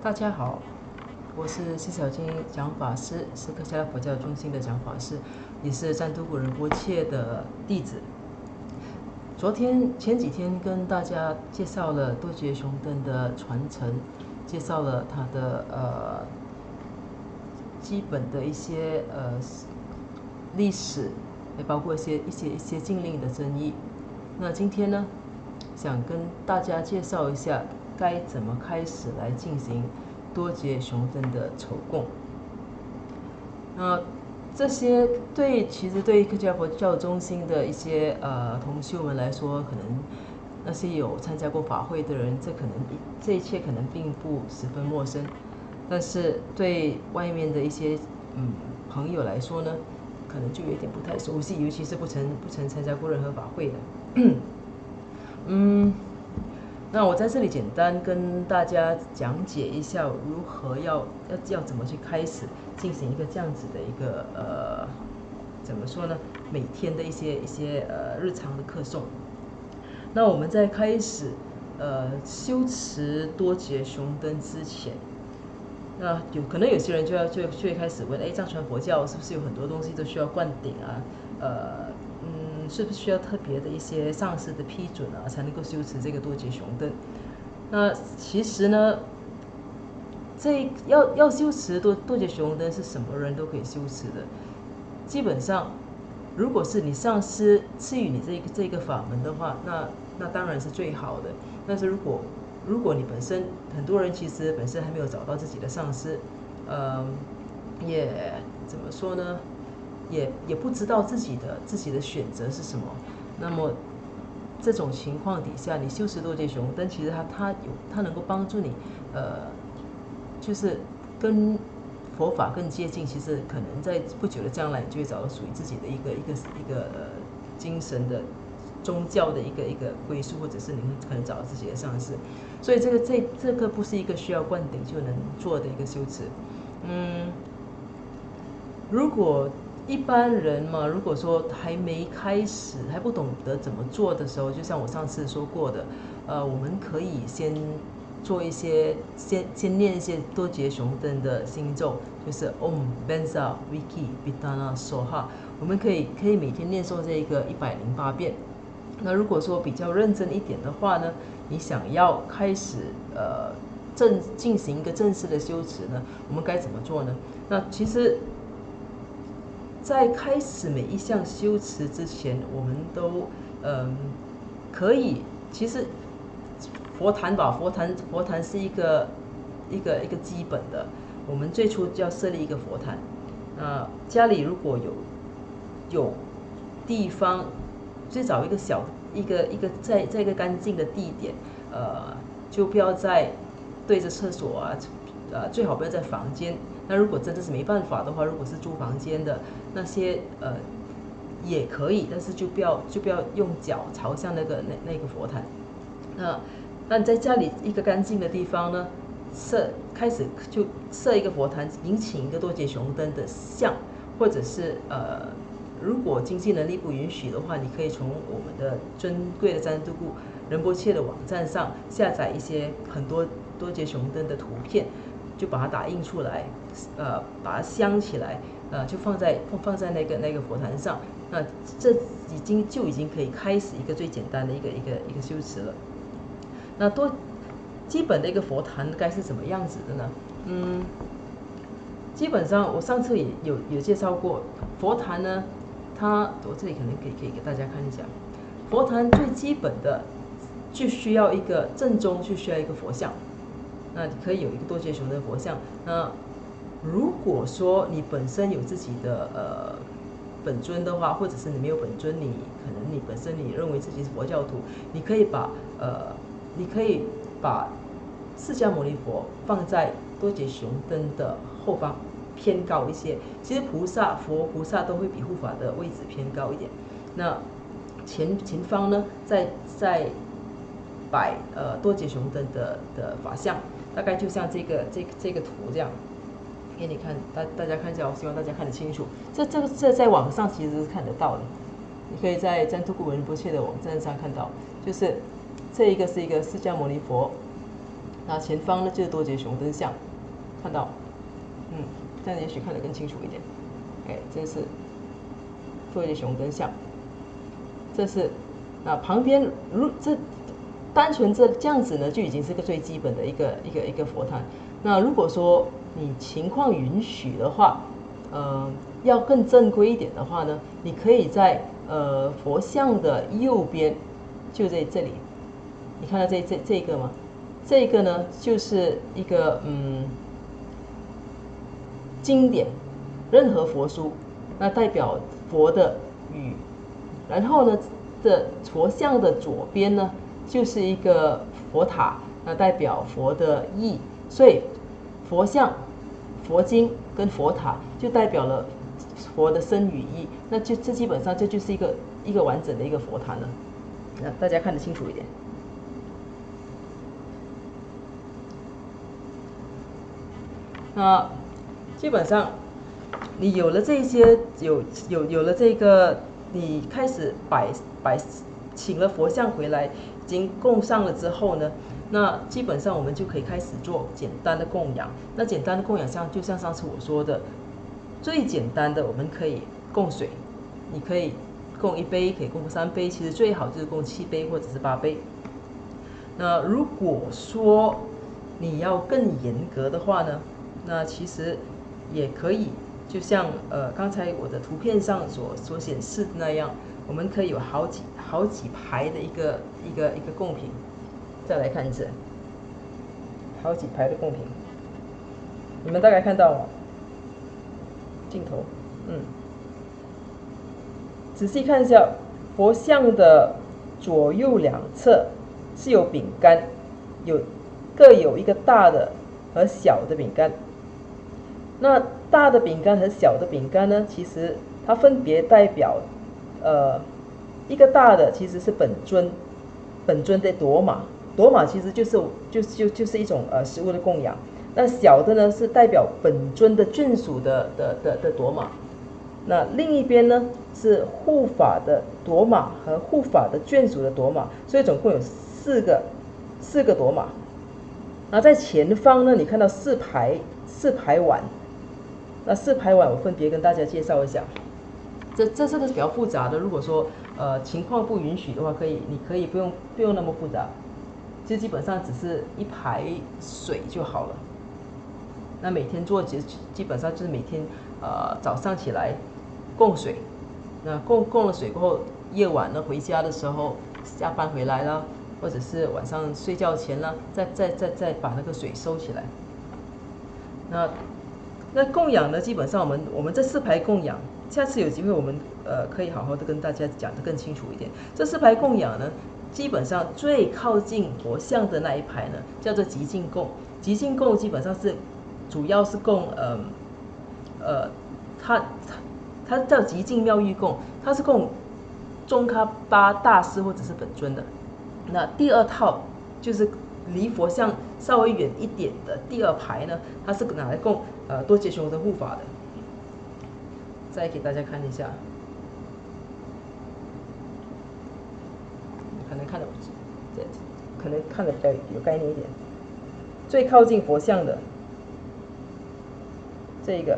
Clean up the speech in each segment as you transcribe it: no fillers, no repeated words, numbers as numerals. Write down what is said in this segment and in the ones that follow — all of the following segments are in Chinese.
大家好，我是释小金讲法师，是克夏拉佛教中心的讲法师，也是赞都古仁波切的弟子。前几天跟大家介绍了多杰雄登的传承，介绍了他的基本的一些历史，也包括一些禁令的争议。那今天呢，想跟大家介绍一下该怎么开始来进行多杰雄登的筹供。那这些其实对克家佛教中心的一些同修们来说，可能那些有参加过法会的人，这一切可能并不十分陌生。但是对外面的一些朋友来说呢，可能就有点不太熟悉，尤其是不曾参加过任何法会的。那我在这里简单跟大家讲解一下如何要怎么去开始进行一个这样子的一个怎么说呢？每天的一些日常的课诵。那我们在开始修持多杰雄登之前，那可能有些人就会开始问：藏传佛教是不是有很多东西都需要灌顶啊？是不是需要特别的一些上师的批准啊，才能够修持这个多杰雄登？那其实呢，要修持多杰雄登是什么人都可以修持的。基本上，如果是你上师赐予你这个法门的话，那当然是最好的。但是如果你本身很多人其实本身还没有找到自己的上师，也怎么说呢？也不知道自己的选择是什么。那么这种情况底下，你修持多杰雄登，其实它能够帮助你，就是跟佛法更接近。其实可能在不久的将来，你就会找到属于自己的一个精神的宗教的一个归宿，或者是你可能找到自己的上师。所以这个不是一个需要灌顶就能做的一个修持。如果一般人嘛，如果说还没开始，还不懂得怎么做的时候，就像我上次说过的，我们可以先做一些，先念一些多杰雄登的心咒，就是 Om Benza Viki Bitana Soha， 我们可以每天念诵这个108遍。那如果说比较认真一点的话呢，你想要开始进行一个正式的修持呢，我们该怎么做呢？那其实在开始每一项修持之前，我们都可以，其实佛坛是一个基本的，我们最初就要设立一个佛坛。家里如果有地方，最早在一个干净的地点，就不要再对着厕所啊，最好不要在房间。那如果真的是没办法的话，如果是租房间的那些也可以，但是就不要用脚朝向那个佛坛。那你在家里一个干净的地方呢，开始就设一个佛坛，迎请一个多杰雄登的像，或者是如果经济能力不允许的话，你可以从我们的尊贵的赞都古仁波切的网站上下载一些很多多杰雄登的图片，就把它打印出来，把它镶起来，就放在那个佛坛上。那这已经可以开始一个最简单的一个修持了。那基本的一个佛坛该是什么样子的呢？基本上我上次也有介绍过，佛坛呢，我这里可能可以给大家看一下，佛坛最基本的就需要一个正中，就需要一个佛像。那可以有一个多杰雄的佛像。那如果说你本身有自己的本尊的话，或者是你没有本尊，可能你本身你认为自己是佛教徒，你可以把释迦牟尼佛放在多杰雄登的后方，偏高一些。其实佛菩萨都会比护法的位置偏高一点。那前方呢，再摆多杰雄登的法像，大概就像这个图这样。给你看，大家看一下，我希望大家看得清楚。这在网上其实是看得到的，你可以在赞都古仁波切的网站上看到。就是这一个是一个释迦牟尼佛，那前方呢就是多节熊灯像，看到，这样也许看得更清楚一点。这是多节熊灯像，这是旁边这单纯这样子呢，就已经是个最基本的一个佛坛。那如果说你情况允许的话，要更正规一点的话呢，你可以在佛像的右边，就在这里，你看到这个吗？这个呢就是一个经典，任何佛书，那代表佛的语，然后呢，这佛像的左边呢就是一个佛塔，那代表佛的意，所以佛像、佛经跟佛塔就代表了佛的身语意，那这基本上这就是一个完整的一个佛坛了。那大家看得清楚一点。那基本上你有了这些，有了这个，你开始请了佛像回来，已经供上了之后呢，那基本上我们就可以开始做简单的供养。那简单的供养就像上次我说的，最简单的我们可以供水，你可以供1杯，可以供3杯，其实最好就是供7杯或者是8杯。那如果说你要更严格的话呢，那其实也可以，就像刚才我的图片上所显示的那样，我们可以有好几排的一个贡品。再来看一次，好几排的贡品，你们大概看到吗？镜头，仔细看一下，佛像的左右两侧是有饼干，各有一个大的和小的饼干。那大的饼干和小的饼干呢，其实它分别代表，一个大的其实是本尊的朵玛，朵玛其实就是一种食物的供养。那小的呢是代表本尊的眷属的朵玛。那另一边呢是护法的朵玛和护法的眷属的朵玛，所以总共有四个朵玛。那在前方呢，你看到四排碗。那4排碗我分别跟大家介绍一下，这个是比较复杂的。如果说情况不允许的话，你可以不用那么复杂，就基本上只是1排水就好了。那每天做基本上就是每天早上起来供水，那供了水过后，夜晚呢回家的时候，下班回来了，或者是晚上睡觉前呢，再把那个水收起来。那供养呢，基本上我们这4排供养，下次有机会我们可以好好的跟大家讲得更清楚一点。这4排供养呢，基本上最靠近佛像的那一排呢，叫做极净供。极净供基本上是主要是供它叫极净妙玉供，它是供宗喀巴大师或者是本尊的。那第2套就是离佛像稍微远一点的第2排呢，它是拿来供多杰熊的护法的。再给大家看一下，可能看得比较有概念一点。最靠近佛像的这个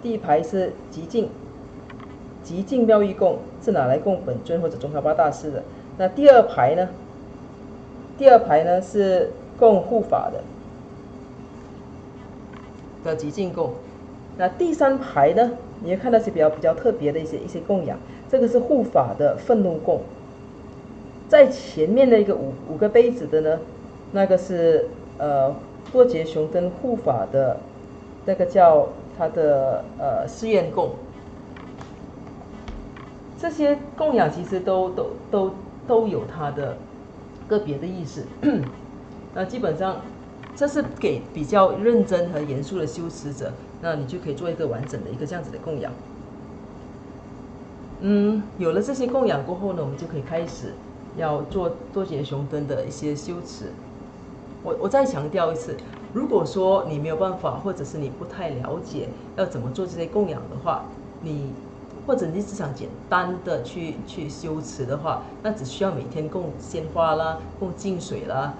第1排是极净妙玉供，是拿来供本尊或者宗喀巴大师的。那第2排呢是供护法的极净供。那第3排呢，你会看到是比较特别的一些供养，这个是护法的愤怒供。在前面的一个五个杯子的呢，那个是多杰熊灯护法的，那个叫它的誓愿供。这些供养其实都有它的个别的意思。那基本上这是给比较认真和严肃的修持者，那你就可以做一个完整的一个这样子的供养。有了这些供养过后呢，我们就可以开始要做多杰熊灯的一些修持。我再强调一次，如果说你没有办法，或者是你不太了解要怎么做这些供养的话，或者你只想简单的去修持的话，那只需要每天供鲜花啦，供净水啦，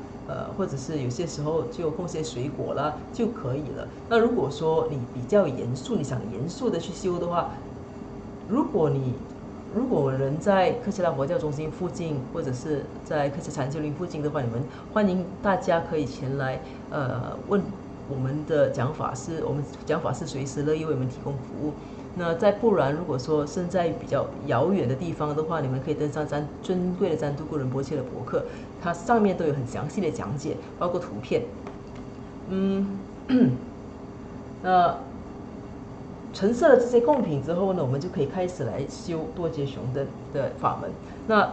或者是有些时候就供些水果啦就可以了。那如果说你比较严肃，你想严肃的去修的话，如果人在科切拉佛教中心附近，或者是在科切禅修林附近的话，你们欢迎大家可以前来问我们的讲法师，我们讲法师随时乐意为你们提供服务。那再不然，如果说身在比较遥远的地方的话，你们可以登上尊贵的詹都固仁波切的博客，它上面都有很详细的讲解，包括图片。那陈设了这些贡品之后呢，我们就可以开始来修多杰雄灯的法门。那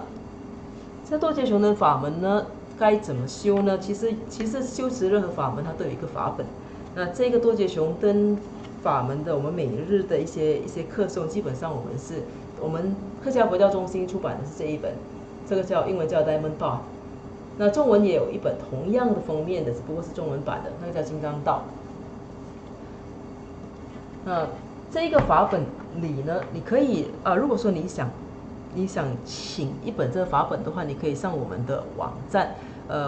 这多杰雄灯法门呢，该怎么修呢？其实修持任何法门它都有一个法本。那这个多杰雄灯法门的我们每日的一些课诵，基本上我们克家佛教中心出版的是这一本，这个英文叫 Diamond Path。那中文也有一本同样的封面的，只不过是中文版的，那个叫金刚道。那这个法本里呢，你可以如果说你想请一本这个法本的话，你可以上我们的网站，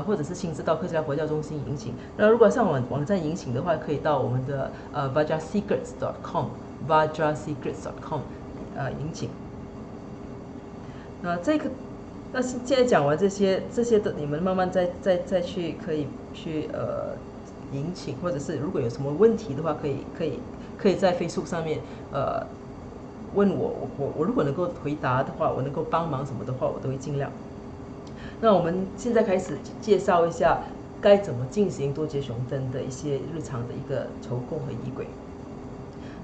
或者是亲自到克家佛教中心迎请。那如果上网站迎请的话，可以到我们的vajrasecrets.com 迎请。那现在讲完这些的，你们慢慢再去可以去迎请，或者是如果有什么问题的话，可以在 Facebook 上面问我如果能够回答的话，我能够帮忙什么的话，我都会尽量。那我们现在开始介绍一下该怎么进行多杰雄灯的一些日常的一个筹供和仪轨。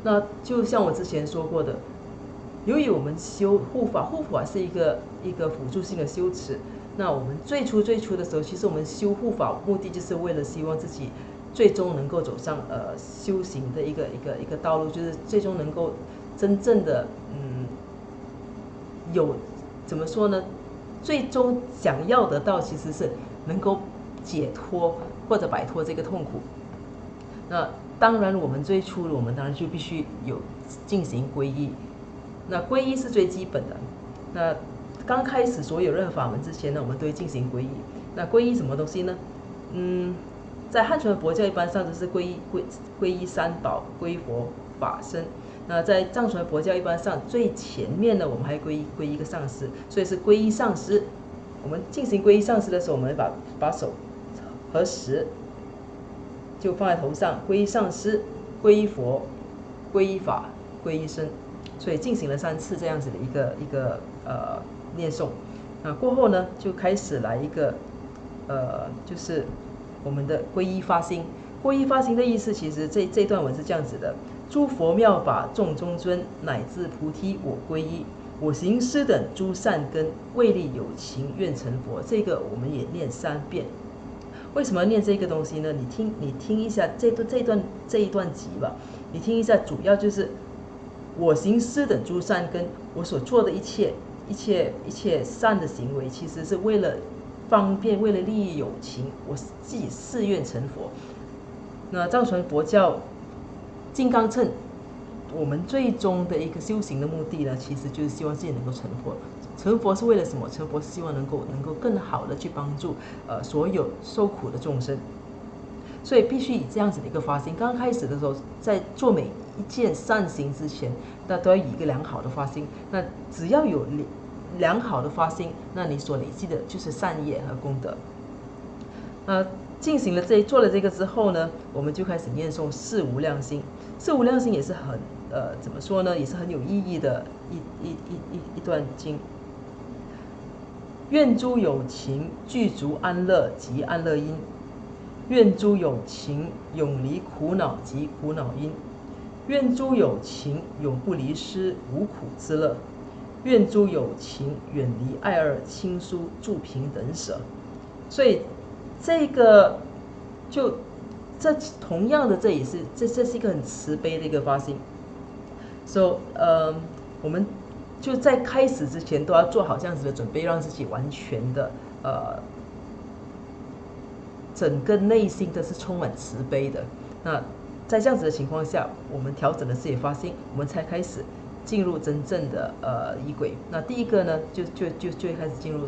那就像我之前说过的，由于我们修护法是一个辅助性的修持。那我们最初的时候，其实我们修护法目的就是为了希望自己最终能够走上修行的一个道路，就是最终能够真正的有怎么说呢？最终想要得到其实是能够解脱或者摆脱这个痛苦。那当然，我们当然就必须有进行皈依。那皈依是最基本的。那刚开始所有任何法门之前呢，我们都会进行皈依。那皈依什么东西呢？在汉传佛教一般上就是皈依三宝，皈依佛法僧。那在藏传佛教一般上最前面呢，我们还皈依一个上师，所以是皈依上师。我们进行皈依上师的时候，我们把手合十，就放在头上，皈依上师，皈依佛，皈依法，皈依僧。所以进行了3次这样子的一个念诵。过后呢，就开始来一个就是我们的皈依发心。皈依发心的意思，其实这段文是这样子的：诸佛妙法众中尊，乃至菩提我皈依。我行施等诸善根，为利有情愿成佛。这个我们也念3遍。为什么要念这个东西呢？你听一下这一段集吧。你听一下，主要就是我行施等诸善根，我所做的一切善的行为，其实是为了方便，为了利益有情，我自己誓愿成佛。那藏传佛教金刚乘，我们最终的一个修行的目的呢，其实就是希望自己能够成佛。成佛是为了什么？成佛是希望能够更好的去帮助所有受苦的众生。所以必须以这样子的一个发心。刚开始的时候，在做每一件善行之前，那都要以一个良好的发心。那只要有良好的发心，那你所累积的就是善业和功德。进行了做了这个之后呢，我们就开始念诵四无量心。四无量心也是很怎么说呢，也是很有意义的一段经。愿诸有情具足安乐及安乐因，愿诸有情永离苦恼及苦恼因，愿诸有情永不离失无苦之乐，愿诸有情远离爱恶亲疏助贫等舍。所以这个同样的，这是一个很慈悲的一个发心。我们就在开始之前都要做好这样子的准备，让自己完全的整个内心都是充满慈悲的。那在这样子的情况下，我们调整了自己发心，我们才开始进入真正的仪轨。那第一个呢，就会开始进入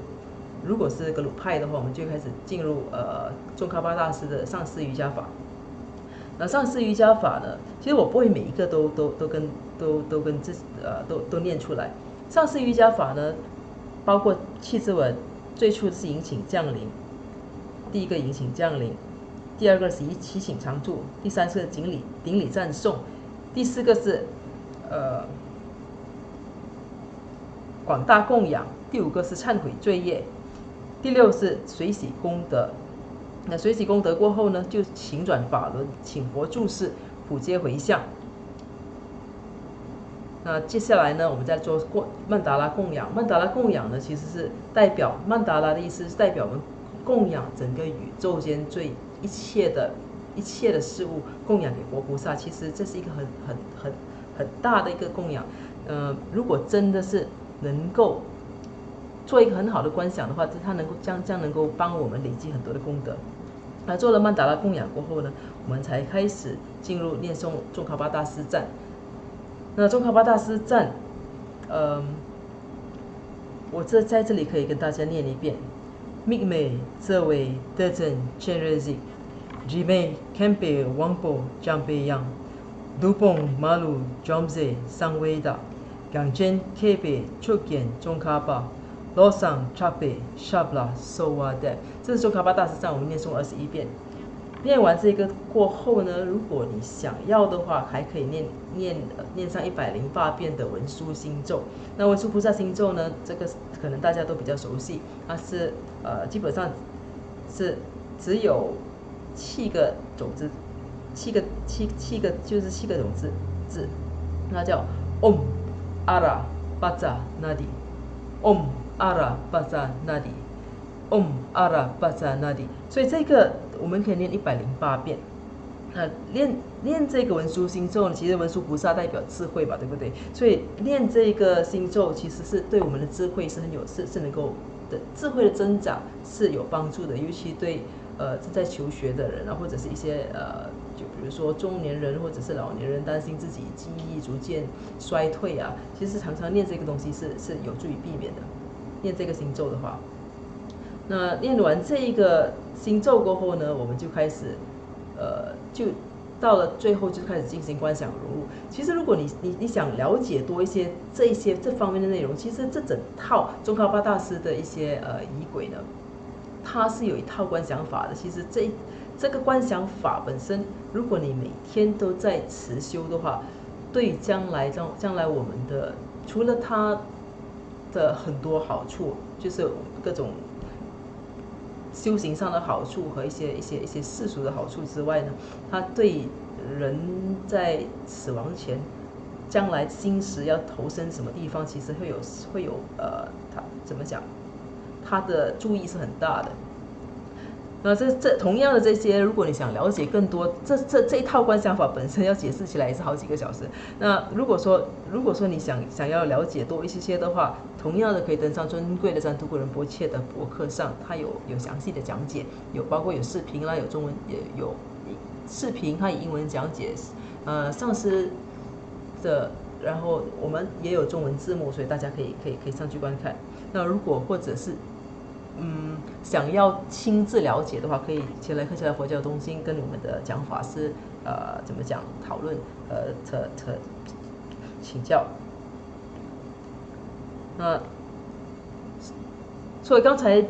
如果是格鲁派的话，我们就开始进入宗喀巴大师的上师瑜伽法。那上师瑜伽法呢，其实我不会每一个都念出来。上师瑜伽法呢，包括气质文，最初是迎请降临，第一个迎请降临，第二个是祈请常住，第三是顶礼赞颂，第四个是广大供养，第五个是忏悔罪业，第六是随喜功德。那随喜功德过后呢，就请转法轮，请佛住世，普皆回向。那接下来呢，我们再做曼达拉供养。曼达拉供养呢，其实是代表曼达拉的意思，是代表我们供养整个宇宙间一切的事物，供养给佛菩萨。其实这是一个很大的一个供养。如果真的是能够做一个很好的观想的话，它将能够帮我们累积很多的功德。那做了曼达拉供养过后呢，我们才开始进入念诵宗喀巴大师赞。那宗喀巴大师赞，我在这里可以跟大家念一遍：Mikme Zewe Deten Chenrezi Jime Kempe Wangpo Jampe Yang Dupong Malu Jomze Sangweda Gangchen Kebe Chukyen宗喀巴Losang Chape Shabla Sowade， 这是宗喀巴大师赞，我们念诵21遍。念完这个过后呢，如果你想要的话，还可以念上108遍的文殊心咒。那文殊菩萨心咒呢，这个可能大家都比较熟悉，它是基本上是只有7个种子，7个就是7个种子字，那叫 Om Ara Baza Nadi。Om Ara Baza Nadi，Om Ara Baza Nadi， 所以这个我们可以念108遍。念这个文殊心咒呢，其实文殊菩萨代表智慧吧，对不对？所以念这个心咒，其实是对我们的智慧是能够的智慧的增长是有帮助的，尤其对正在求学的人啊，或者是一些就比如说中年人或者是老年人，担心自己记忆逐渐衰退啊，其实常常念这个东西是有助于避免的。念这个心咒的话，那念完这一个心咒过后呢，我们就开始就到了最后就开始进行观想融入。其实如果你想了解多一些这方面的内容，其实这整套宗喀巴大师的一些仪轨呢，它是有一套观想法的。其实这个观想法本身，如果你每天都在持修的话，对将来我们的除了它的很多好处，就是各种修行上的好处和一些世俗的好处之外呢，它对人在死亡前，将来今时要投身什么地方，其实会有它怎么讲，它的注意是很大的。那这同样的这些，如果你想了解更多，这一套观想法本身要解释起来也是好几个小时。那如果说你想要了解多一些的话，同样的可以登上尊贵的赞图古仁波切的博客上，它有详细的讲解，包括有视频啦，有中文也有视频，它以英文讲解，上师的，然后我们也有中文字幕，所以大家可以上去观看。那如果或者是想要亲自了解的话，可以前来克恰拉佛教中心跟我们的讲法师怎么讲讨论请教。所以刚才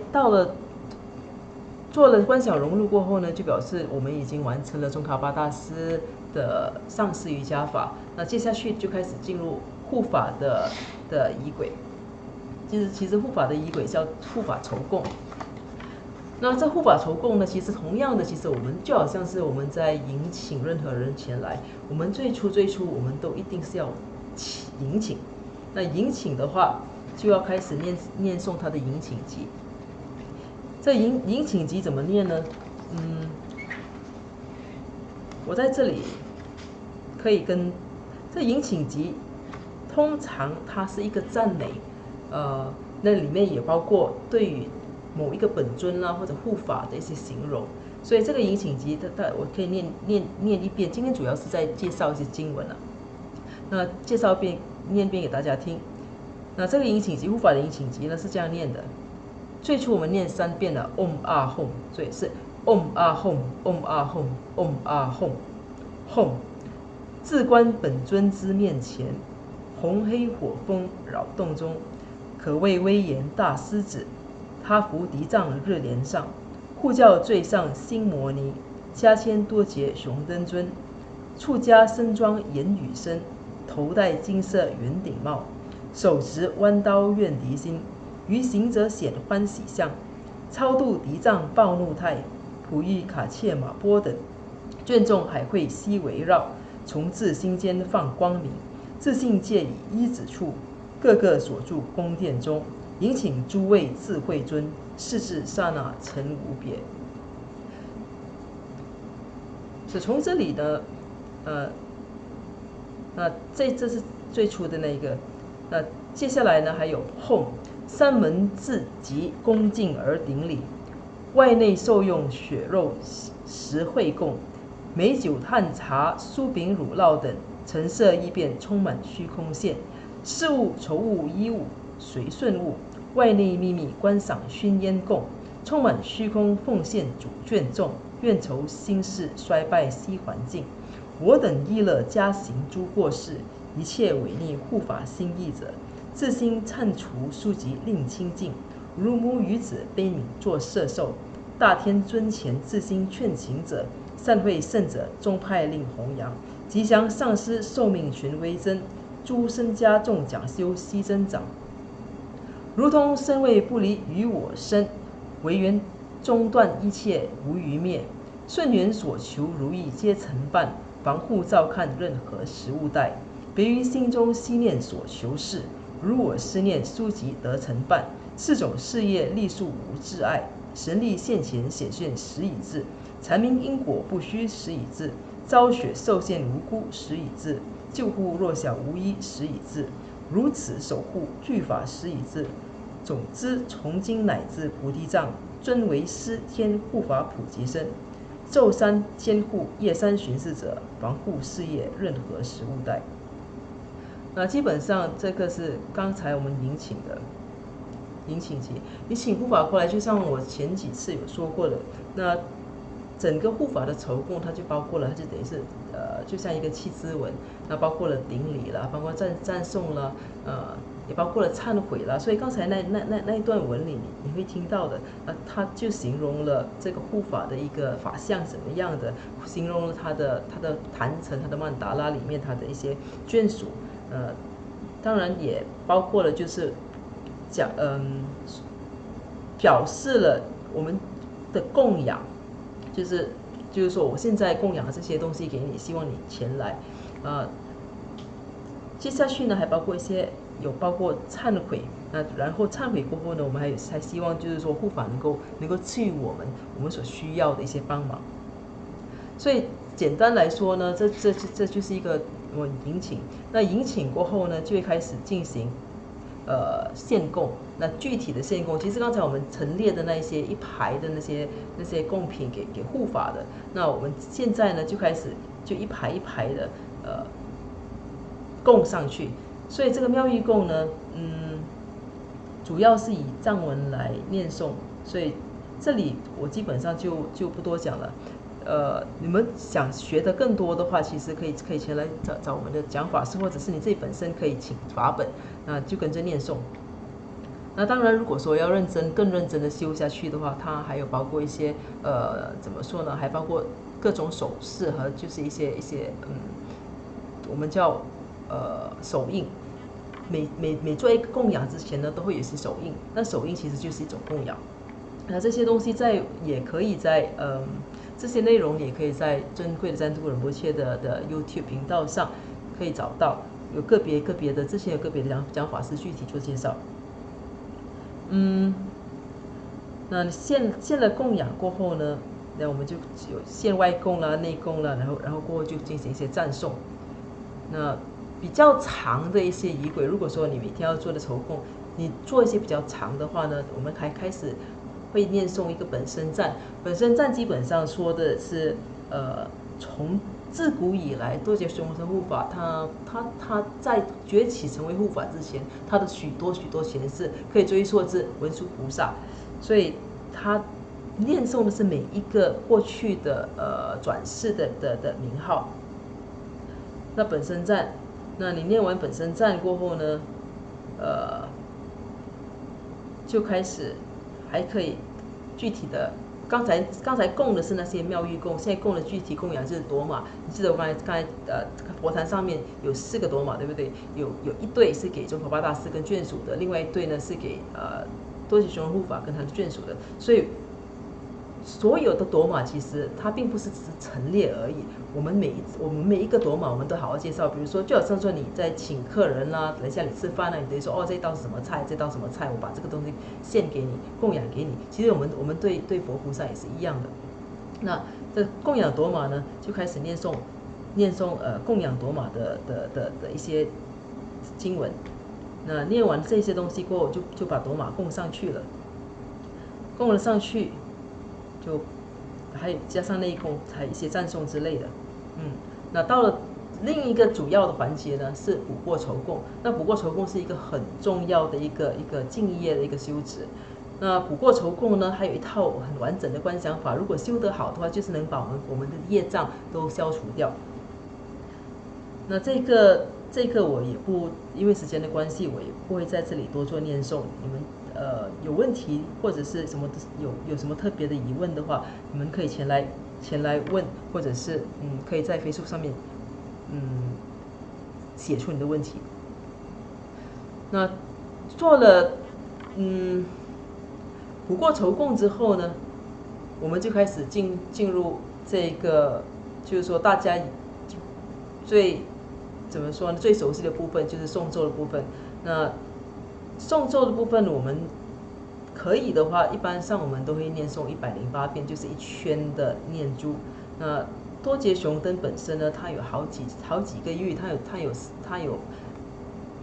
做了观想融入过后呢，就表示我们已经完成了宗喀巴大师的上师瑜伽法。那接下去就开始进入护法的仪轨。其实护法的仪轨叫护法酬供。那这护法酬供呢，其实同样的，其实我们就好像是我们在迎请任何人前来，我们最初我们都一定是要迎请。那迎请的话，就要开始念诵他的迎请集。这迎请集怎么念呢？我在这里可以跟这迎请集，通常它是一个赞美。那里面也包括对于某一个本尊啦或者护法的一些形容，所以这个迎请集我可以念一遍。今天主要是在介绍一些经文了，那介绍念一遍给大家听。那这个迎请集护法的迎请集呢是这样念的：最初我们念3遍了 Om Ah Hum， 所以是 Om Ah Hum Om Ah Hum Om Ah Hum Hum。自观本尊之面前，红黑火风扰动中，可谓威严大狮子。他伏敌藏日莲上，护教最上心摩尼，加千多劫雄灯尊。出家身装言语身，头戴金色圆顶帽，手持弯刀怨敌心，于行者显欢喜相。超度敌藏暴怒态，普遇卡切马波等，眷众海会悉围绕。从自心间放光明，自信界以一指处，个个所住宫殿中，迎请诸位智慧尊，是至刹那成无别。是从这里呢，这是最初的那个，接下来呢还有Hum，三门自即恭敬而顶礼，外内受用血肉食会供。美酒炭茶酥饼乳酪等陈设异变，充满虚空现。事物筹物衣物随顺物，外内秘密观赏熏烟供，充满虚空奉献主眷众，愿酬心事衰败悉还尽。我等依乐加行诸过事，一切违逆护法心意者，自心忏除书籍令清净。如母与子悲悯作摄受，大天尊前自心劝请者，善会圣者终派令弘扬，吉祥上师寿命群微增，诸身家众讲修悉增长。如同身位不离于我身，唯愿中断一切无余灭，顺缘所求如意皆成办，防护照看任何食物带。别于心中心念所求事，如我思念书籍得成办。4种事业力数无挚碍，神力现前显现实已至。阐明因果不虚实已至，昭雪受限无辜实已至，救护弱小无依实已至。如此守护具法实已至。总之从今乃至菩提藏，尊为师天护法普及身，昼山监护，夜山巡视者，防护事业任何食物带。基本上这个是刚才我们引请的引请集，你请护法过来，就像我前几次有说过的，那整个护法的筹供，它就包括了，它就等于是就像一个七支文，那包括了顶礼啦，包括赞颂啦，也包括了忏悔啦。所以刚才那一段文里，你会听到的，它就形容了这个护法的一个法相怎么样的，形容了他的坛城、他的曼达拉里面他的一些眷属，当然也包括了就是表示了我们的供养。就是说，我现在供养这些东西给你，希望你前来。接下去呢，还包括包括忏悔。然后忏悔过后呢，我们还希望就是说护法能够赐予我们所需要的一些帮忙。所以简单来说呢，这就是一个我迎请。那迎请过后呢，就会开始进行献供。那具体的献供，其实刚才我们陈列的那些一排的那些贡品给护法的，那我们现在呢就开始就一排一排的供上去。所以这个妙玉供呢，主要是以藏文来念诵，所以这里我基本上就不多讲了。你们想学的更多的话，其实可以前来找我们的讲法师，或者是你自己本身可以请法本，就跟着念诵。那当然，如果说要更认真的修下去的话，它还有包括一些怎么说呢？还包括各种手势和就是一些我们叫手印。每做一个供养之前呢，都会有一些手印。那手印其实就是一种供养。那这些东西也可以在这些内容也可以在珍贵的赞都仁波切的 YouTube 频道上可以找到，有个别的之前有个别的讲法师具体做介绍。那献了供养过后呢，那我们就有献外供啦、内供啦，然后过后就进行一些赞颂。那比较长的一些仪轨，如果说你每天要做的筹供，你做一些比较长的话呢，我们还开始会念诵一个本身赞。本身赞基本上说的是从自古以来多杰雄神护法，他在崛起成为护法之前，他的许多前世可以追溯至文殊菩萨。所以他念诵的是每一个过去的转世的名号。那本身赞，那你念完本身赞过后呢，就开始还可以具体的。刚才供的是那些妙玉供，现在供的具体供养就是朵玛。你记得我刚才佛坛上面有4个朵玛，对不对？有一对是给宗喀巴大师跟眷属的，另外一对呢是给多杰雄护法跟他的眷属的。所以所有的朵玛其实它并不是只是陈列而已。我们每一个朵玛我们都好好介绍。比如说，就好像说你在请客人啦，来家里吃饭啦，你等于说哦，这道是什么菜，这道什么菜，我把这个东西献给你，供养给你。其实我们对佛菩萨也是一样的。那这供养朵玛呢，就开始念诵供养朵玛的一些经文。那念完这些东西过后，就把朵玛供上去了，供了上去。就还有加上内功，还有一些赞颂之类的，那到了另一个主要的环节呢，是补过酬供。那补过酬供是一个很重要的一个敬业的一个修持。那补过酬供呢，还有一套很完整的观想法。如果修得好的话，就是能把我们的业障都消除掉。那这个我也不因为时间的关系，我也不会在这里多做念诵。你们有问题或者是什么有什么特别的疑问的话，你们可以前来问，或者是可以在 Facebook 上面写出你的问题。那做了补过酬供之后呢，我们就开始进入这个，就是说大家怎么说呢？最熟悉的部分就是诵咒的部分。那诵咒的部分，我们可以的话，一般上我们都会念诵108遍，就是1圈的念珠。那多杰雄灯本身呢，它有好几个域，它有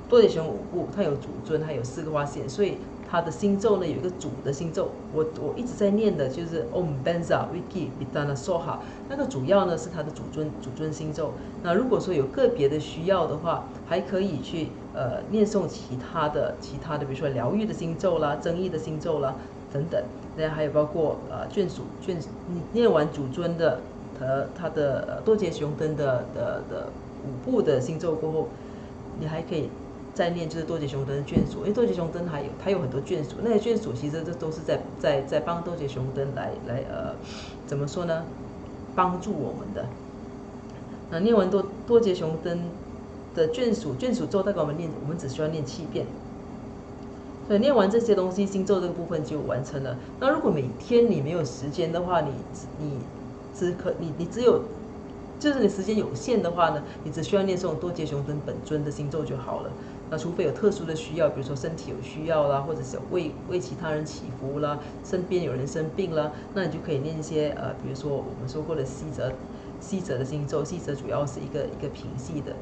多杰雄5部，它有主尊，它有4个花线，所以它的心咒呢有一个主的心咒。我一直在念的就是 Om Benza Wiki Bidana Soha， 那个主要呢是它的主尊心咒。那如果说有个别的需要的话，还可以去念诵其他的，比如说疗愈的心咒啦、增益的心咒啦等等。那还有包括眷属，你念完主尊的它的多杰雄灯的5部的心咒过后，你还可以再念就是多杰雄灯的眷属。因为多杰雄灯它有很多眷属，那些眷属其实这都是在帮多杰雄灯来怎么说呢？帮助我们的。那念完多杰雄灯的眷属咒，大概我们只需要念7遍。所以念完这些东西，心咒这个部分就完成了。那如果每天你没有时间的话，你只有就是你时间有限的话呢，你只需要念诵多杰雄灯本尊的心咒就好了。那除非有特殊的需要，比如说身体有需要啦，或者是为其他人祈福啦，身边有人生病啦，那你就可以念一些比如说我们说过的西泽的心咒。西泽主要是一个平息的，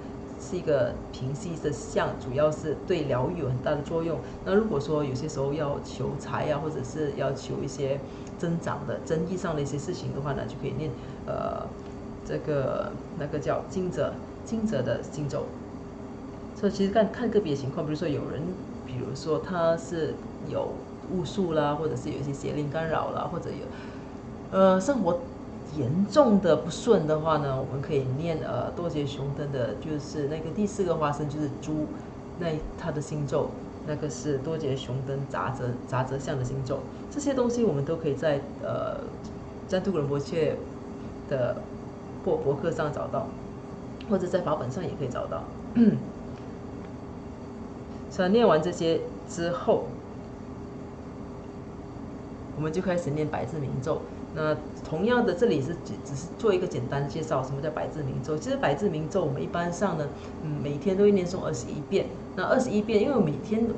是一个平息的相，主要是对疗愈有很大的作用。那如果说有些时候要求财啊，或者是要求一些增益上的一些事情的话呢，就可以念这个那个叫金泽的心咒。所以其实看个别情况，比如说有人，比如说他是有巫术啦，或者是有一些邪灵干扰啦，或者有生活严重的不顺的话呢，我们可以念多杰雄灯的，就是那个第4个花生就是猪，那他的心咒，那个是多杰雄灯杂泽相的心咒。这些东西我们都可以在占都仁波切的博客上找到，或者在法本上也可以找到。所以念完这些之后，我们就开始念百字明咒。那同样的，这里是只是做一个简单的介绍，什么叫百字明咒？其实百字明咒我们一般上呢，每天都会念诵21遍。那21遍，因为我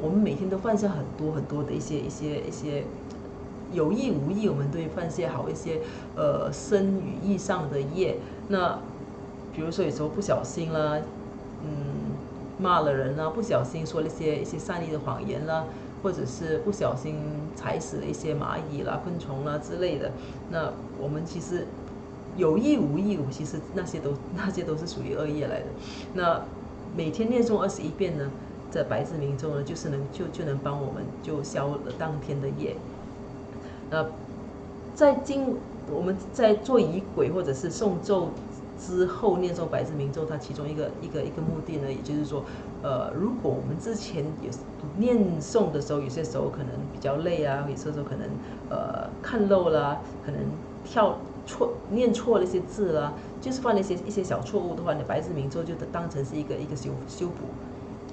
们每天都犯下很多的一些有意无意，我们都会犯下好一些身语意上的业。那比如说有时候不小心啦，骂了人啦，不小心说了一些善意的谎言啦，或者是不小心踩死了一些蚂蚁啦、昆虫啦之类的。那我们其实有意无意，我们其实那些都是属于恶业来的。那每天念诵21遍呢，这百字明咒呢，就能帮我们就消了当天的业。我们在做仪轨或者是诵咒之后念诵百字明咒，它其中一个目的呢，也就是说，如果我们之前有念诵的时候，有些时候可能比较累啊，有些时候可能看漏啦，可能念错了一些字啦，就是犯了一些小错误的话，你百字明咒就当成是一个修补，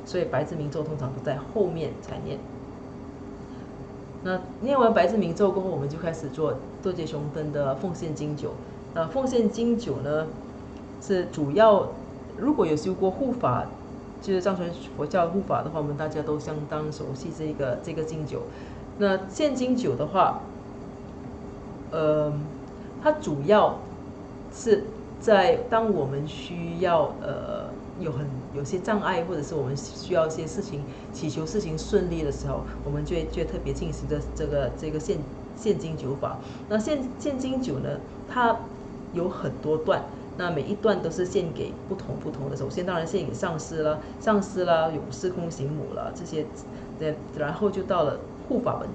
所以百字明咒通常都在后面才念。那念完百字明咒过后，我们就开始做多杰雄灯的奉献金酒。奉献金酒呢，是主要如果有修过护法，就是藏传佛教护法的话，我们大家都相当熟悉这个金酒。那献金酒的话，它主要是在当我们需要有些障碍，或者是我们需要一些事情祈求事情顺利的时候，我们就会特别进行的这个献金酒法。那献金酒呢，它有很多段，那每一段都是献给不同的。首先当然献给上师啦、勇士空行母啦这些，然后就到了护法本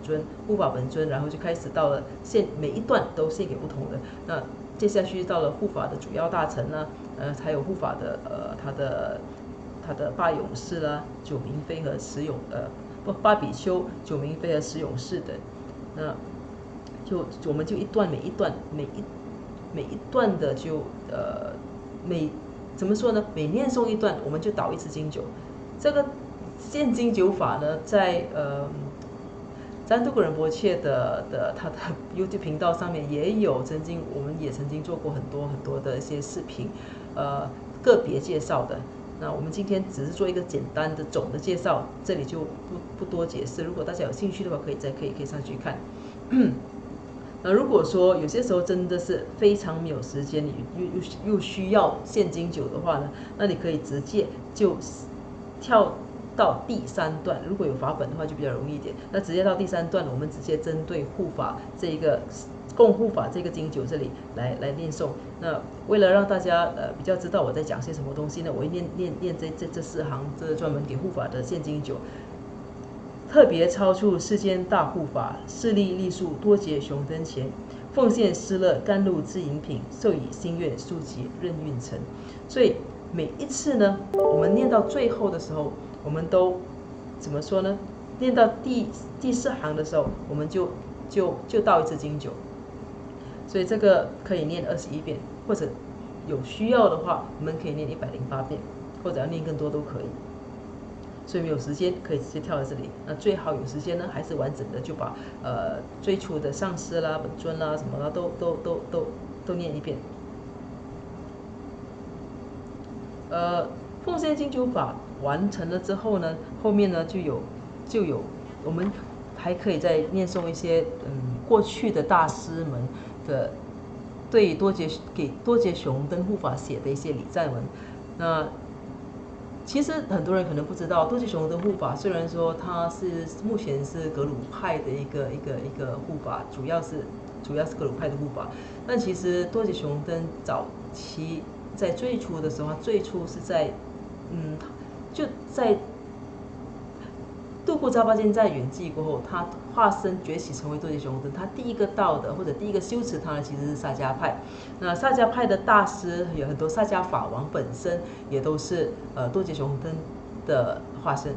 尊，然后就开始到了每一段都献给不同的。那接下去到了护法的主要大臣呢，还有护法的他的八勇士啦、九明妃和十勇八比丘、九明妃和十勇士等。那我们就每一段的就怎么说呢？每念诵一段，我们就倒一支金酒。这个献金酒法呢，在赞杜古仁波切他的 YouTube 频道上面我们也曾经做过很多的一些视频，个别介绍的。那我们今天只是做一个简单的总的介绍，这里就不多解释。如果大家有兴趣的话，可以上去看。那如果说有些时候真的是非常没有时间，你又需要现金酒的话呢，那你可以直接就跳到第3段。如果有法本的话就比较容易一点。那直接到第3段，我们直接针对护法供护法这个金酒这里来念诵。那为了让大家比较知道我在讲些什么东西呢，我会念这4行，这是专门给护法的现金酒。特别超出世间大护法，势力力数多劫雄灯前，奉献施乐甘露之饮品，授以心愿速疾任运成。所以每一次呢，我们念到最后的时候，我们都怎么说呢？念到第4行的时候，我们就倒一支金酒。所以这个可以念21遍，或者有需要的话，我们可以念108遍，或者要念更多都可以。所以没有时间可以直接跳在这里。那最好有时间呢，还是完整的就把最初的上师啦、本尊啦什么啦都念一遍。奉献金酒法完成了之后呢，后面呢就有我们还可以再念诵一些过去的大师们的对给多杰雄灯护法写的一些礼赞文。那其实很多人可能不知道，多杰雄灯护法虽然说它是目前是格鲁派的一个护法，主要是格鲁派的护法，但其实多杰雄灯早期在最初的时候，最初是在就在度库扎巴金在圆寂过后，他化身崛起成为多杰雄灯。他第一个到的或者第一个修持他的其实是萨迦派。那萨迦派的大师有很多，萨迦法王本身也都是多杰雄灯的化身。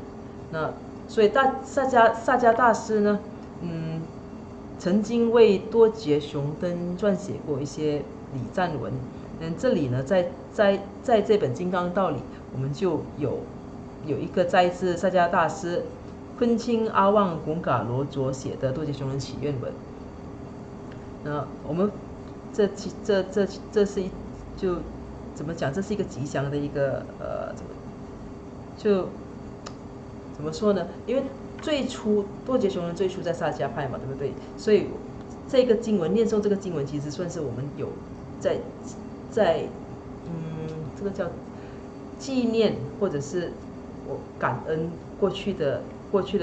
那所以萨迦大师呢，曾经为多杰雄灯撰写过一些礼赞文。这里呢，在这本《金刚道》里，我们就有一个摘自萨迦大师昆钦阿旺贡嘎罗卓写的多杰雄灯祈愿文。那我们这是就怎么讲？这是一个吉祥的一个怎么说呢？因为最初多杰雄灯最初在萨迦派嘛，对不对？所以这个经文念诵这个经文，其实算是我们有在这个叫纪念，或者是我感恩过去的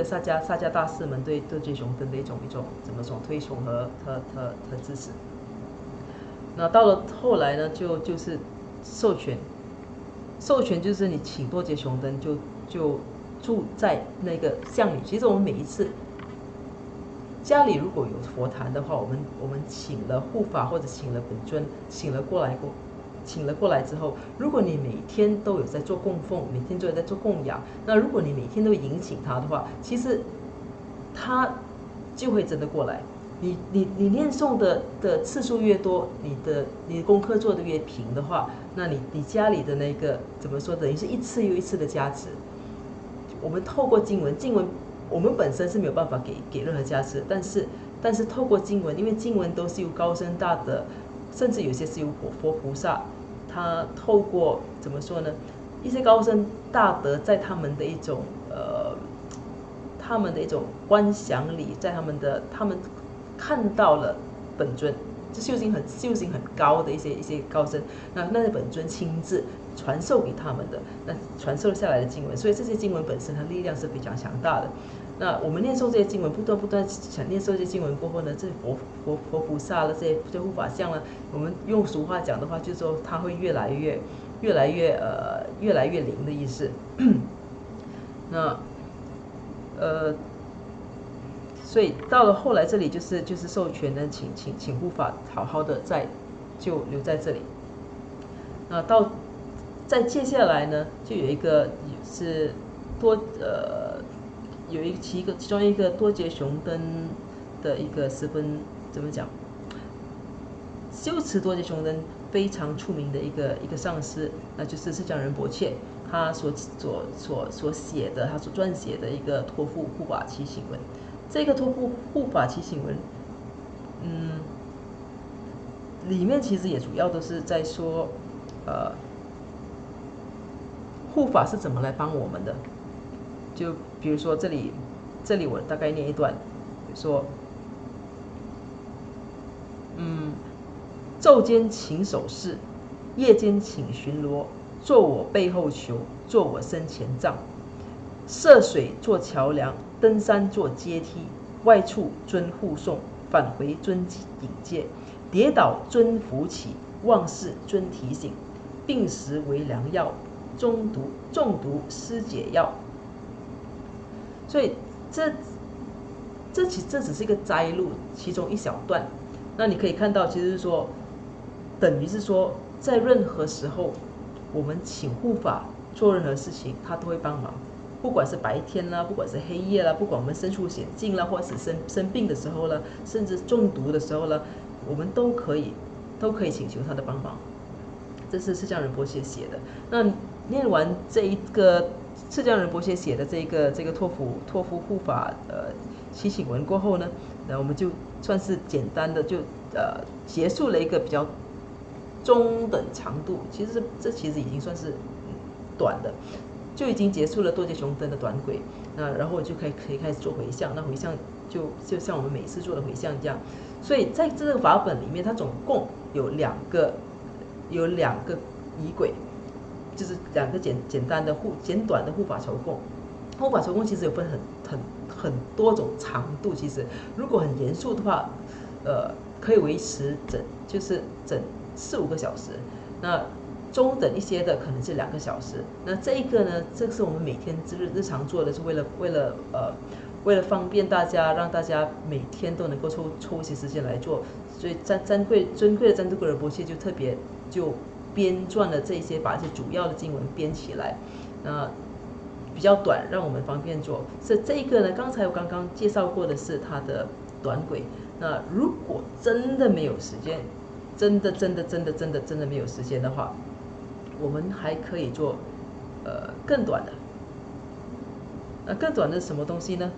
萨迦大师们对多杰雄灯的一种怎么说推崇和支持。那到了后来呢，就是授权就是你请多杰雄灯就住在那个像里。其实我们每一次家里如果有佛坛的话，我们请了护法或者请了本尊，请了过来之后，如果你每天都有在做供奉，每天都有在做供养，那如果你每天都迎请他的话，其实他就会真的过来。你念诵的次数越多，你的功课做得越平的话，那你家里的那个怎么说，等于是一次又一次的加持。我们透过经文我们本身是没有办法给任何加持，但是透过经文，因为经文都是由高僧大德，甚至有些是由佛菩萨，他透过怎么说呢？一些高僧大德在他们的一种观想里，在他们看到了本尊，这修行很高的一些高僧，那些本尊亲自传授给他们的，那传授下来的经文，所以这些经文本身它力量是非常强大的。那我们念诵这些经文，不断想念诵这些经文过后呢，这些佛菩萨了，这些护法像了，我们用俗话讲的话，就是说它会越来越灵的意思。那所以到了后来这里就是授权呢，请护法好好的就留在这里。那再接下来呢，就有一个是其中一个多杰雄登的一个十分怎么讲，修持多杰雄登非常出名的一个上师，那就是释迦仁波切，他所写的，他所撰写的一个托付护法祈请文。这个托付护法祈请文，里面其实也主要都是在说，护法是怎么来帮我们的。就比如说这里我大概念一段，说，昼间请守侍，夜间请巡逻，做我背后囚，做我身前帐，涉水做桥梁，登山做阶梯，外处尊护送，返回尊引介，跌倒尊扶起，忘事尊提醒，病时为良药，中毒施解药。所以这只是一个摘录其中一小段。那你可以看到，其实是说，等于是说，在任何时候，我们请护法做任何事情，他都会帮忙。不管是白天啦，不管是黑夜啦，不管我们身处险境啦，或者是生病的时候啦，甚至中毒的时候啦，我们都可以请求他的帮忙。这是释迦仁波切写的。那念完这一个释迦仁波切写的这个托付护法祈请文过后呢，那我们就算是简单的就结束了一个比较中等长度，这其实已经算是短的，就已经结束了多杰雄登的短轨。那然后就可以开始做回向，那回向就像我们每次做的回向这样。所以在这个法本里面，它总共有两个仪轨，就是两个简短的护法筹供。护法筹供其实有分很多种长度，其实如果很严肃的话，可以维持整4-5个小时。那中等一些的可能是2个小时。那这一个呢，这是我们每天日常做的，是为了方便大家，让大家每天都能够抽一些时间来做。所以尊贵的赞都格仁波切就特别就编撰了这些，把这些主要的经文编起来，比较短，让我们方便做。所以这个呢，刚才我刚刚介绍过的是它的短轨。那如果真的没有时间，真的没有时间的话，我们还可以做更短的。那更短的是什么东西呢？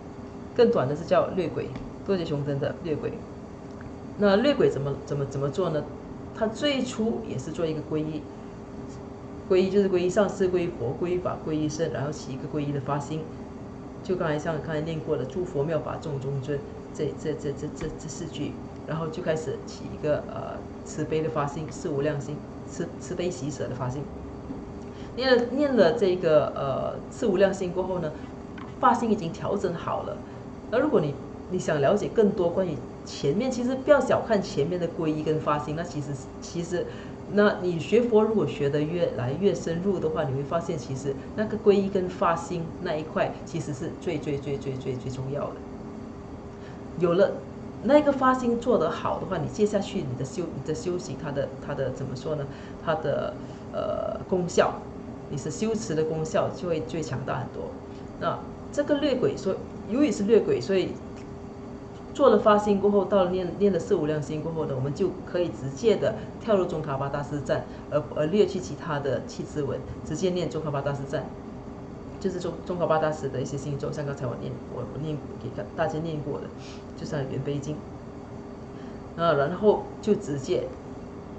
更短的是叫略轨，多杰雄登的略轨。那略轨怎么做呢？它最初也是做一个皈依。皈依就是皈依上师、皈依佛、皈依法、皈依僧，然后起一个皈依的发心。就刚才念过的诸佛妙法众中尊这4句，然后就开始起一个慈悲的发心、四无量心、慈悲喜舍的发心。念了这个四无量心过后呢，发心已经调整好了。那如果你想了解更多关于前面，其实不要小看前面的皈依跟发心，那其实。那你学佛如果学得越来越深入的话，你会发现其实那个皈依跟发心那一块其实是最重要的。有了那个发心做得好的话，你接下去你的修行，它的怎么说呢？它的功效，你是修持的功效就会强大很多。那这个掠鬼说，由于是掠鬼，所以做了发心过后，到了念了四无量心过后呢，我们就可以直接的跳入宗喀巴大师赞，而略去其他的七支文，直接念宗喀巴大师赞。就是宗喀巴大师的一些心咒，像刚才我念给大家念过的，就是《圆悲经》然后就直接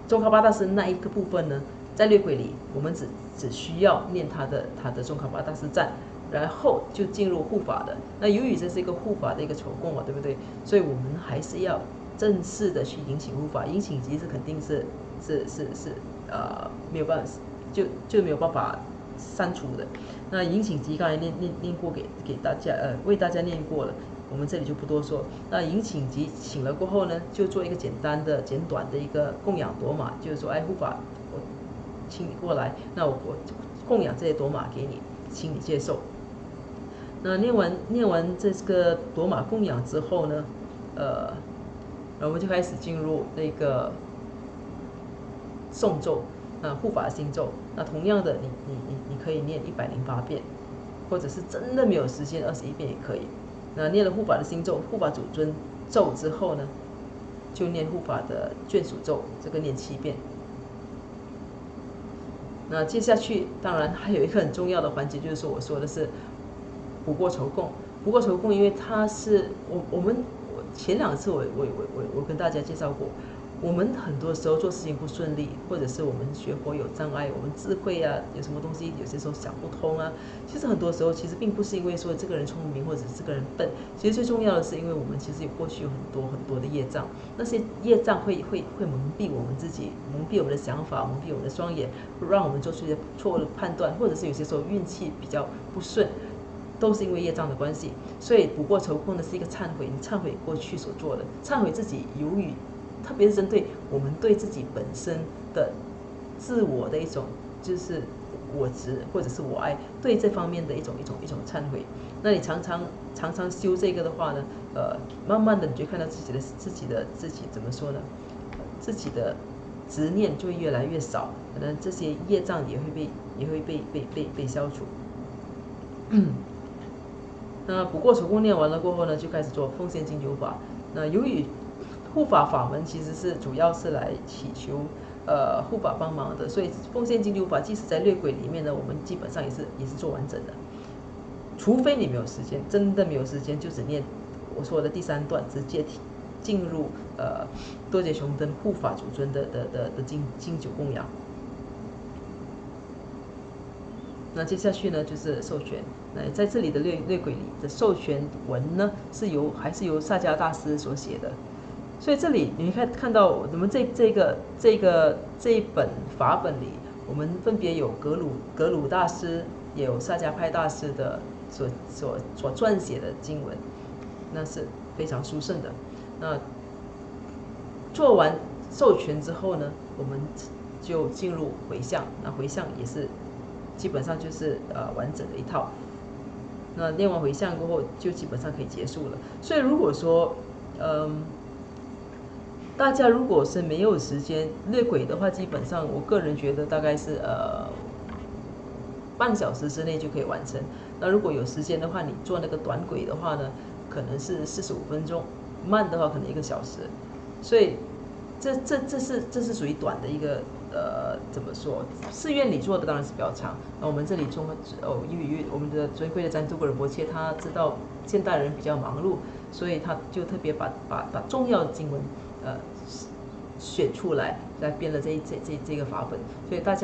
宗喀巴大师那一个部分呢，在略鬼里，我们只需要念他的宗喀巴大师赞，然后就进入护法的。那由于这是一个护法的一个筹供嘛，对不对？所以我们还是要正式的去迎请护法，迎请集是肯定是没有办法，就没有办法删除的。那迎请集刚才念过给大家，为大家念过了，我们这里就不多说。那迎请集请了过后呢，就做一个简短的一个供养朵玛，就是说，哎，护法，我请你过来，那我供养这些朵玛给你，请你接受。那念完这个朵玛供养之后呢，然后我们就开始进入那个诵咒。护法心咒，那同样的，你可以念108遍，或者是真的没有时间21遍也可以。那念了护法的心咒、护法主尊咒之后呢，就念护法的眷属咒，这个念7遍。那接下去，当然还有一个很重要的环节，就是说我说的是补过酬供。补过酬供，因为它是我们前2次我跟大家介绍过。我们很多时候做事情不顺利，或者是我们学佛有障碍，我们智慧啊，有什么东西有些时候想不通啊。其实很多时候其实并不是因为说这个人聪明或者这个人笨，其实最重要的是因为我们其实过去有很多的业障，那些业障会蒙蔽我们自己，蒙蔽我们的想法，蒙蔽我们的双眼，让我们做出一些错误的判断，或者是有些时候运气比较不顺，都是因为业障的关系。所以补过酬供呢是一个忏悔，你忏悔过去所做的，忏悔自己由于。特别是针对我们对自己本身的自我的一种，就是我执或者是我爱，对这方面的一种忏悔。那你常常修这个的话呢，慢慢的你就看到自己怎么说呢？自己的执念就会越来越少，可能这些业障也会被消除。那补过酬供念完了过后呢，就开始做奉献经久法。那由于护法法门其实是主要是来祈求护法帮忙的，所以奉献经久法即使在掠鬼里面呢，我们基本上也是做完整的，除非你没有时间，真的没有时间，就只念我说的第3段，直接进入多杰雄登护法主尊的经久供养。那接下去呢就是授权。那在这里的掠鬼里的授权文呢，还是由萨迦大师所写的。所以这里你看到我们这一本法本里，我们分别有格鲁大师，也有萨迦派大师的所撰写的经文，那是非常殊胜的。那做完授权之后呢，我们就进入回向。那回向也是基本上就是完整的一套。那念完回向过后，就基本上可以结束了。所以如果说大家如果是没有时间掠鬼的话，基本上我个人觉得大概是半小时之内就可以完成。那如果有时间的话，你做那个短轨的话呢，可能是45分钟，慢的话可能1个小时。所以这是属于短的一个怎么说？寺院里做的当然是比较长。那我们这里因为我们的尊贵的赞都格尔波切，他知道现代人比较忙碌，所以他就特别把重要的经文选出来编了这个法本。所以大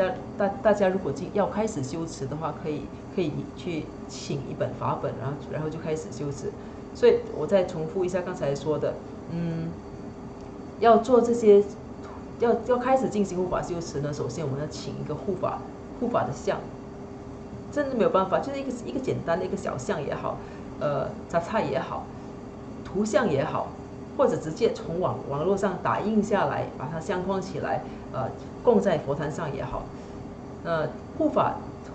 家如果要开始修持的话，可以去请一本法本，然后就开始修持。所以我再重复一下刚才说的，要做这些，要开始进行护法修持呢，首先我们要请一个护法的像，真的没有办法，就是一个简单的一个小像也好，杂菜也好，图像也好，或者直接从网络上打印下来，把它相框起来，供在佛坛上也好。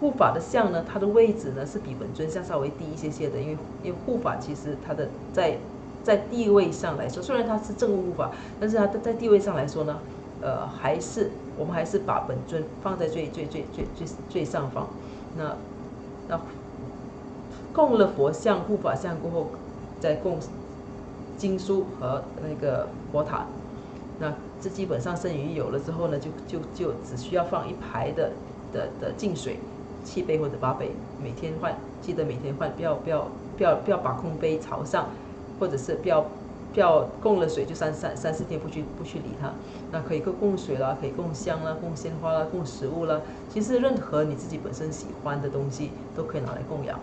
护法的像呢，它的位置呢是比本尊像稍微低一些的，因为护法其实它的在在地位上来说，虽然它是正悟护法，但是它在地位上来说呢，我们还是把本尊放在最上方。那供了佛像、护法像过后，再供经书和那个佛塔。那这基本上圣语有了之后呢，就只需要放一排的净水，7杯或者8杯，每天换，记得每天换，不要把空杯朝上，或者是不要供了水就3、4天不去理它。那可以供水啦，可以供香啦，供鲜花啦，供食物啦。其实任何你自己本身喜欢的东西都可以拿来供养。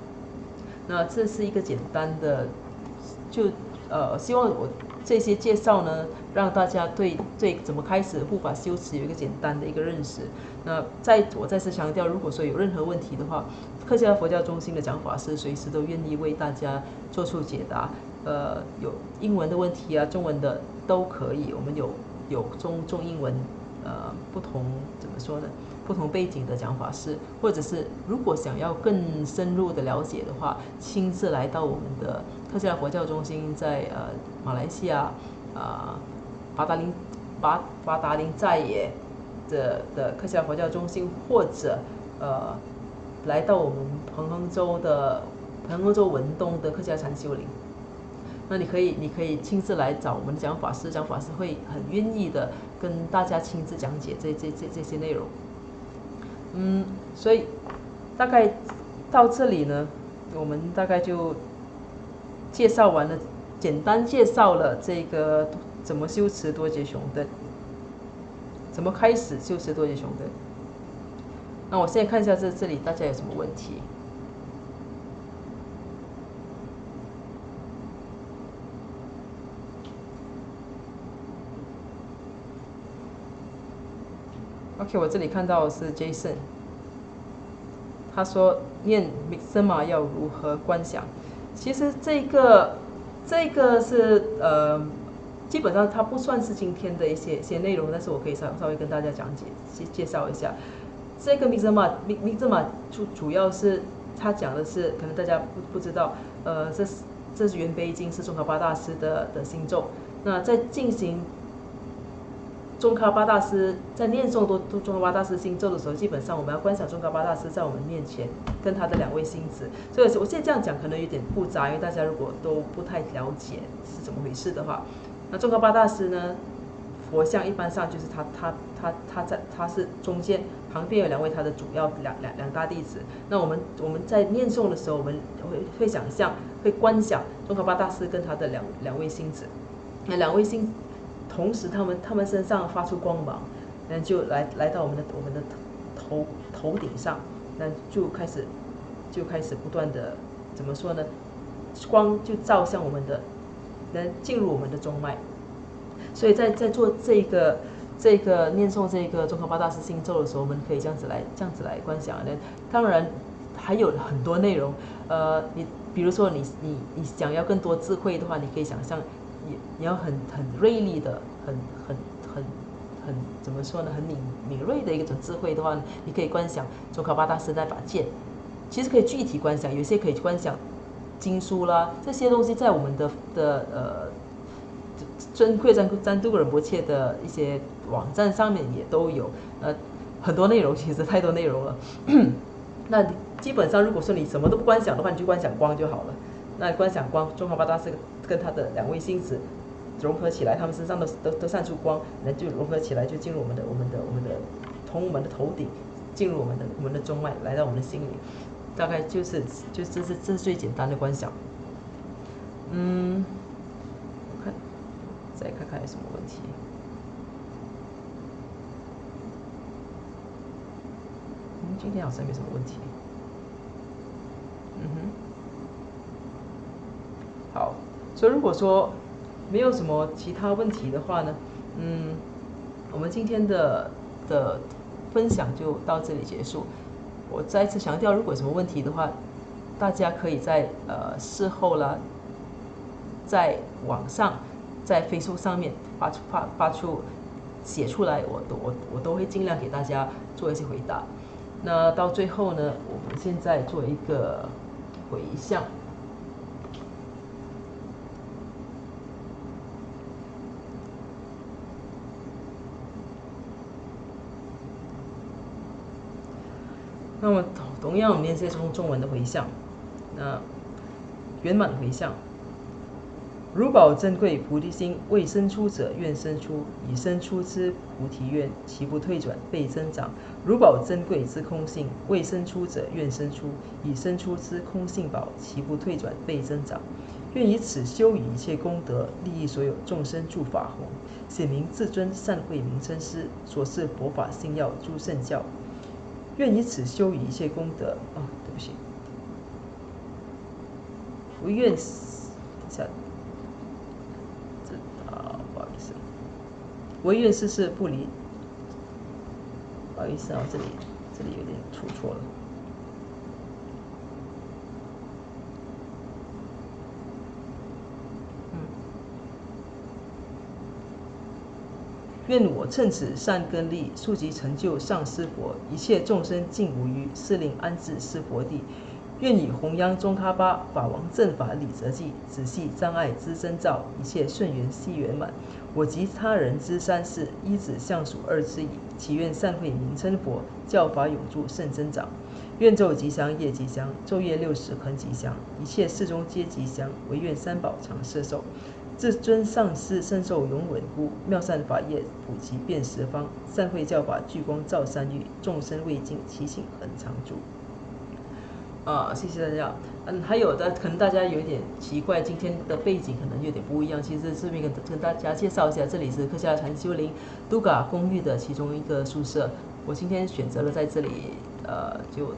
那这是一个简单的，希望我这些介绍呢，让大家对怎么开始护法修持有一个简单的一个认识。那我再次强调，如果说有任何问题的话，客家佛教中心的讲法师随时都愿意为大家做出解答。有英文的问题啊，中文的都可以。我们有中英文，不同怎么说呢？不同背景的讲法师，或者是如果想要更深入的了解的话，亲自来到我们的客家佛教中心在马来西亚八达岭寨野的客家佛教中心，或者来到我们彭亨州文东的客家禅修林。那你可以亲自来找我们的讲法师会很愿意的跟大家亲自讲解这些内容。所以大概到这里呢，我们大概就介绍完了，简单介绍了这个怎么修持多杰雄灯，怎么开始修持多杰雄灯。那我现在看一下这里大家有什么问题。OK， 我这里看到的是 Jason， 他说念 Mixama 要如何观想？其实这个是基本上它不算是今天的一些内容，但是我可以稍微跟大家讲解介绍一下。这个 Mixama 主要是他讲的是，可能大家不知道，这是圆杯经，是宗喀巴大师的心咒。那在进行宗喀巴大师在念诵宗喀巴大师心咒的时候，基本上我们要观想宗喀巴大师在我们面前跟他的2位星子。所以我现在这样讲可能有点复杂，因为大家如果都不太了解是怎么回事的话，那宗喀巴大师呢，佛像一般上就是他是中间，旁边有2位他的主要两大弟子。那我们在念诵的时候，我们会想象会观想宗喀巴大师跟他的两位星子，那2位星。同时，他们身上发出光芒，那就来到我们的头顶上，那就开始不断的怎么说呢？光就照向我们的，能进入我们的中脉。所以在做这个念诵这个宗喀巴大师心咒的时候，我们可以这样子来观想。当然还有很多内容，你比如说你想要更多智慧的话，你可以想象。你要很锐利的，很怎么说呢？很敏锐的一种智慧的话，你可以观想宗喀巴大师那把剑。其实可以具体观想，有些可以观想经书啦，这些东西在我们的尊贵占都仁波切的一些网站上面也都有，很多内容，其实太多内容了。那基本上如果说你什么都不观想的话，你就观想光就好了。那观想光，宗喀巴大师跟他的2位星子融合起来，他们身上都散出光，那就融合起来，就进入我们的从我们的头顶进入我们的中脉，来到我们的心里。大概这是最简单的观想。我再看看有什么问题。今天好像没什么问题。好，所以如果说没有什么其他问题的话呢，我们今天的分享就到这里结束。我再次强调，如果有什么问题的话，大家可以在事后啦，在网上，在 Facebook 上面发出写出来，我都会尽量给大家做一些回答。那到最后呢，我们现在做一个回向。那么同样，我们念这从中文的回向，圆满回向。如宝珍贵菩提心，未生出者愿生出，已生出之菩提愿，其不退转，倍增长。如宝珍贵之空性，未生出者愿生出，已生出之空性宝，其不退转，倍增长。愿以此修以一切功德，利益所有众生诸法弘，显明至尊善慧名称师，所示佛法心要诸圣教。愿以此修以一切功德，对不起，不愿不好意思，唯愿世世不离。不好意思这里有点出错了。愿我趁此善根力，速即成就上师佛，一切众生尽无余，是令安置是佛地。愿以弘扬中喀巴法王正法理则记，仔细障碍之征兆，一切顺缘悉圆满。我及他人之三世，依止相属二之一，祈愿善慧名称佛，教法永驻甚增长。愿昼吉祥，夜吉祥，昼夜60恒吉祥，一切事中皆吉祥，唯愿三宝常摄受。至尊上师深受永稳固，妙善法业普及遍十方，善慧教法聚光照三域，众生未尽，其请恒常住。谢谢大家。还有的可能大家有一点奇怪，今天的背景可能有点不一样。其实这边跟大家介绍一下，这里是克夏禅修林都嘎公寓的其中一个宿舍。我今天选择了在这里，就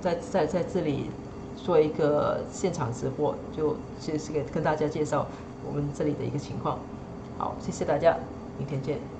在这里做一个现场直播，就是跟大家介绍我们这里的一个情况。好，谢谢大家，明天见。